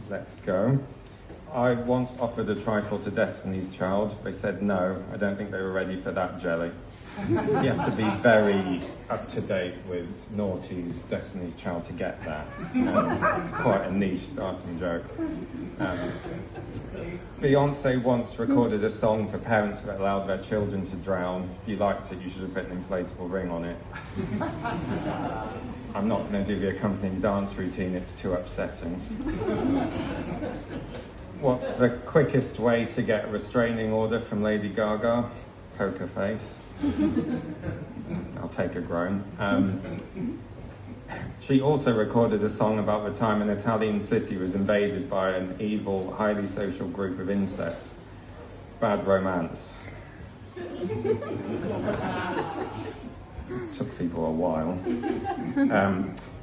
let's go. I once offered a trifle to Destiny's Child. They said no. I don't think they were ready for that jelly. You have to be very up-to-date with noughties Destiny's Child to get that. It's quite a niche starting joke. Beyonce once recorded a song for parents that allowed their children to drown. If you liked it, you should have put an inflatable ring on it. I'm not going to do the accompanying dance routine, it's too upsetting. What's the quickest way to get a restraining order from Lady Gaga? Poker face. I'll take a groan. She also recorded a song about the time an Italian city was invaded by an evil, highly social group of insects. Bad romance. Took people a while.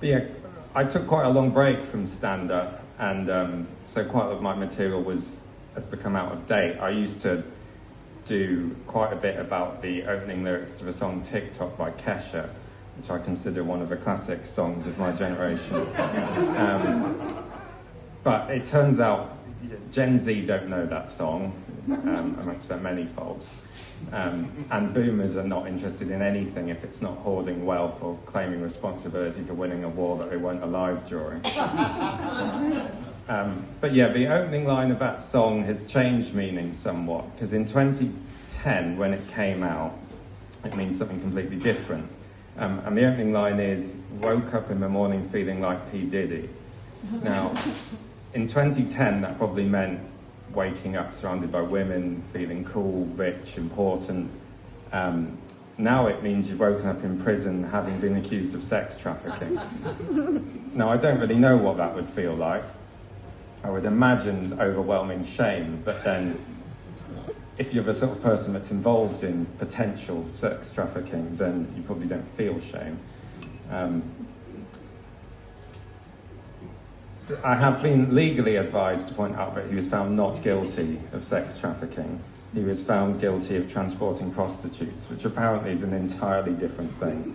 But yeah, I took quite a long break from stand-up, and so quite a lot of my material has become out of date. I used to do quite a bit about the opening lyrics to the song TikTok by Kesha, which I consider one of the classic songs of my generation. But it turns out Gen Z don't know that song, amongst their many faults. And boomers are not interested in anything if it's not hoarding wealth or claiming responsibility for winning a war that they weren't alive during. But yeah, the opening line of that song has changed meaning somewhat, because in 2010, when it came out, it means something completely different. And the opening line is, woke up in the morning feeling like P. Diddy. Now, in 2010, that probably meant waking up surrounded by women, feeling cool, rich, important. Now it means you've woken up in prison having been accused of sex trafficking. Now, I don't really know what that would feel like. I would imagine overwhelming shame, but then if you're the sort of person that's involved in potential sex trafficking, then you probably don't feel shame. I have been legally advised to point out that he was found not guilty of sex trafficking. He was found guilty of transporting prostitutes, which apparently is an entirely different thing.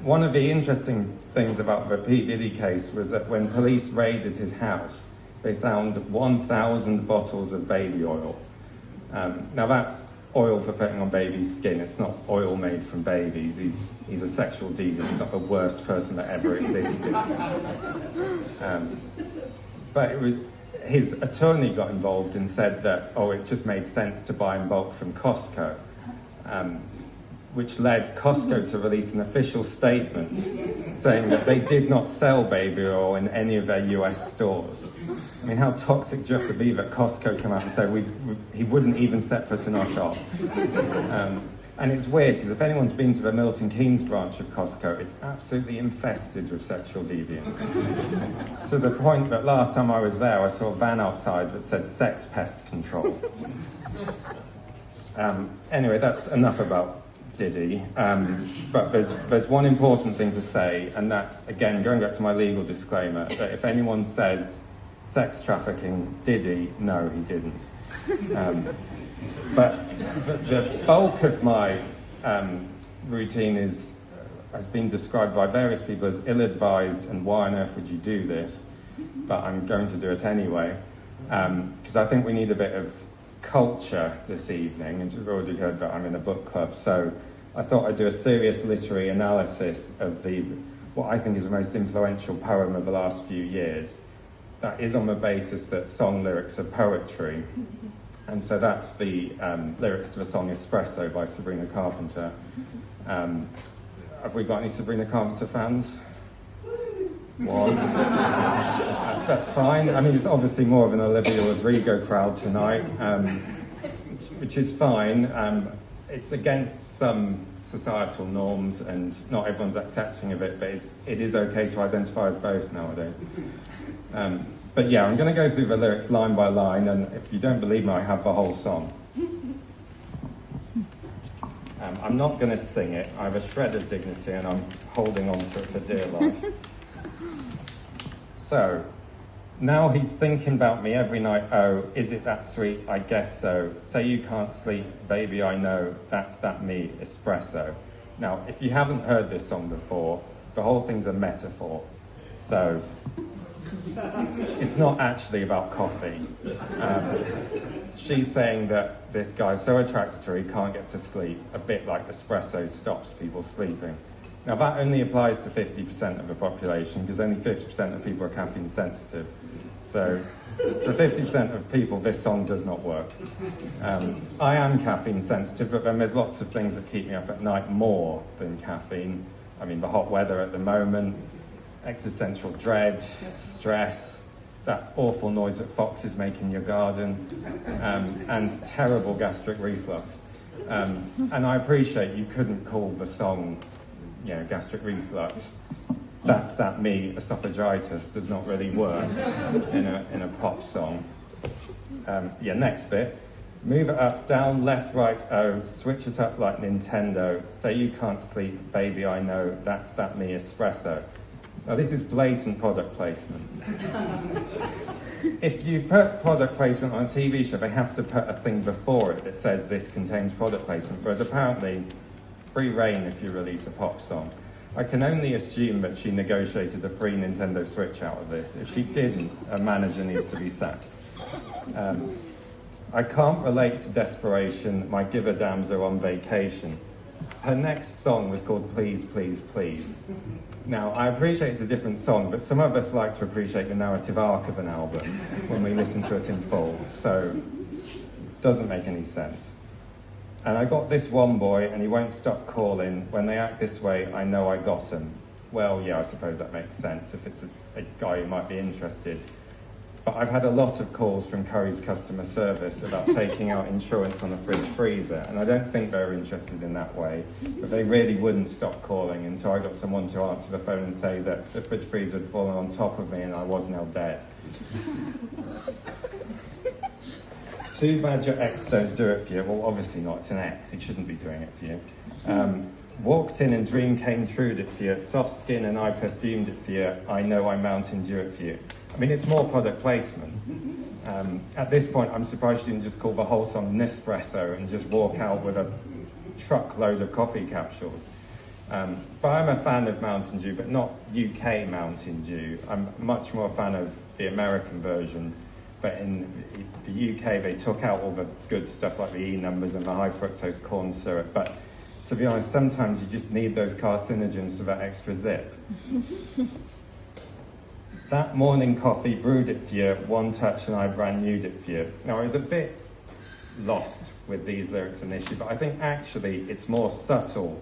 One of the interesting things about the P. Diddy case was that when police raided his house, they found 1,000 bottles of baby oil. Now that's oil for putting on baby's skin. It's not oil made from babies. He's a sexual deviant. He's not the worst person that ever existed. But it was his attorney got involved and said that, it just made sense to buy in bulk from Costco, which led Costco to release an official statement saying that they did not sell baby oil in any of their US stores. I mean, how toxic do you have to be that Costco come out and say he wouldn't even set foot in our shop? And it's weird, because if anyone's been to the Milton Keynes branch of Costco, it's absolutely infested with sexual deviants. To the point that last time I was there, I saw a van outside that said sex pest control. Anyway, that's enough about Diddy, but there's one important thing to say, and that's, again, going back to my legal disclaimer, that if anyone says sex trafficking, Diddy, no, he didn't. But the bulk of my routine has been described by various people as ill-advised, and why on earth would you do this? But I'm going to do it anyway, because I think we need a bit of culture this evening, and you've already heard that I'm in a book club, so I thought I'd do a serious literary analysis of what I think is the most influential poem of the last few years. That is on the basis that song lyrics are poetry, and so that's the lyrics to the song Espresso by Sabrina Carpenter. Have we got any Sabrina Carpenter fans? One. That's fine. I mean, it's obviously more of an Olivia Rodrigo crowd tonight, which is fine. It's against some societal norms, and not everyone's accepting of it, but it is okay to identify as both nowadays. But yeah, I'm going to go through the lyrics line by line, and if you don't believe me, I have the whole song. I'm not going to sing it. I have a shred of dignity, and I'm holding on to it for dear life. So, now he's thinking about me every night, oh, is it that sweet? I guess so. Say you can't sleep, baby, I know, that's that me, espresso. Now, if you haven't heard this song before, the whole thing's a metaphor. So, It's not actually about coffee. She's saying that this guy's so attracted to her he can't get to sleep, a bit like espresso stops people sleeping. Now that only applies to 50% of the population, because only 50% of people are caffeine sensitive. So for 50% of people, this song does not work. I am caffeine sensitive, but then there's lots of things that keep me up at night more than caffeine. I mean, the hot weather at the moment, existential dread, stress, that awful noise that foxes make in your garden, and terrible gastric reflux. And I appreciate you couldn't call the song, gastric reflux. That's that me, esophagitis does not really work in a pop song. Next bit. Move it up, down, left, right, O, switch it up like Nintendo. Say you can't sleep, baby, I know, that's that me espresso. Now this is blatant product placement. If you put product placement on a TV show, they have to put a thing before it that says this contains product placement, whereas apparently, free reign if you release a pop song. I can only assume that she negotiated a free Nintendo Switch out of this. If she didn't, a manager needs to be sacked. I can't relate to desperation, my give-a-dams are on vacation. Her next song was called Please, Please, Please. Now, I appreciate it's a different song, but some of us like to appreciate the narrative arc of an album when we listen to it in full, so it doesn't make any sense. And I got this one boy, and he won't stop calling. When they act this way, I know I got him. Well, yeah, I suppose that makes sense if it's a guy who might be interested. But I've had a lot of calls from Curry's customer service about taking out insurance on a fridge freezer, and I don't think they're interested in that way, but they really wouldn't stop calling until I got someone to answer the phone and say that the fridge freezer had fallen on top of me and I was now dead. Too bad your ex don't do it for you. Well, obviously not, it's an ex, he shouldn't be doing it for you. Walked in and dream came true it for you. Soft skin and I perfumed it for you. I know I Mountain Dew it for you. I mean, it's more product placement. At this point, I'm surprised you didn't just call the whole song Nespresso and just walk out with a truckload of coffee capsules. But I'm a fan of Mountain Dew, but not UK Mountain Dew. I'm much more a fan of the American version. But in the UK, they took out all the good stuff like the E numbers and the high fructose corn syrup. But to be honest, sometimes you just need those carcinogens for that extra zip. That morning coffee brewed it for you, one touch and I brand newed it for you. Now, I was a bit lost with these lyrics initially, but I think actually it's more subtle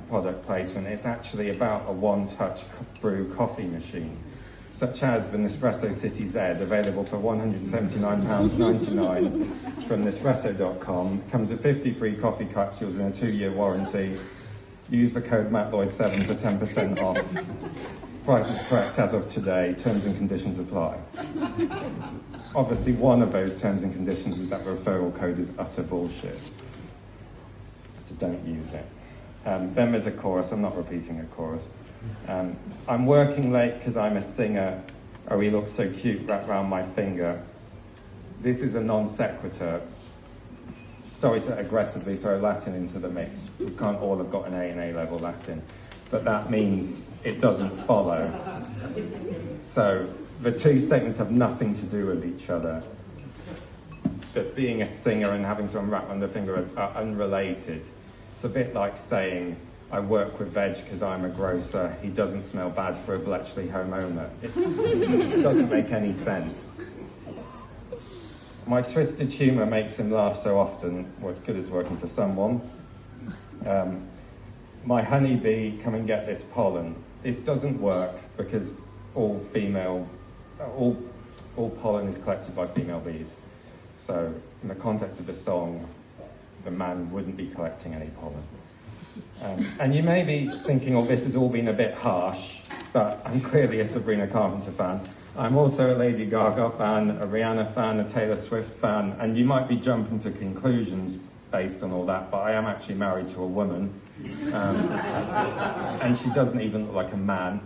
product placement. It's actually about a one-touch brew coffee machine, such as the Nespresso City Z, available for £179.99 from Nespresso.com. Comes with 50 free coffee capsules and a 2-year warranty. Use the code MattLloyd7 for 10% off. Price is correct as of today, terms and conditions apply. Obviously, one of those terms and conditions is that the referral code is utter bullshit. So don't use it. Then there's a chorus, I'm not repeating a chorus. I'm working late because I'm a singer. Oh, he looks so cute wrapped round my finger. This is a non sequitur. Sorry to aggressively throw Latin into the mix. We can't all have got an A and A-level Latin. But that means it doesn't follow. So the two statements have nothing to do with each other. But being a singer and having someone wrap on the finger are unrelated. It's a bit like saying, I work with veg because I'm a grocer. He doesn't smell bad for a Bletchley homeowner. It doesn't make any sense. My twisted humour makes him laugh so often. Well, it's good it's working for someone. My honeybee, come and get this pollen. This doesn't work because all pollen is collected by female bees. So in the context of the song, the man wouldn't be collecting any pollen. And you may be thinking, oh, this has all been a bit harsh, but I'm clearly a Sabrina Carpenter fan. I'm also a Lady Gaga fan, a Rihanna fan, a Taylor Swift fan, and you might be jumping to conclusions based on all that, but I am actually married to a woman, and she doesn't even look like a man.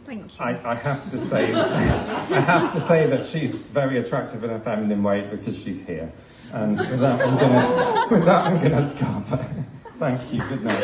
Thank you. I have to say, that she's very attractive in a feminine way because she's here. And with that, I'm gonna stop. Thank you. Good night.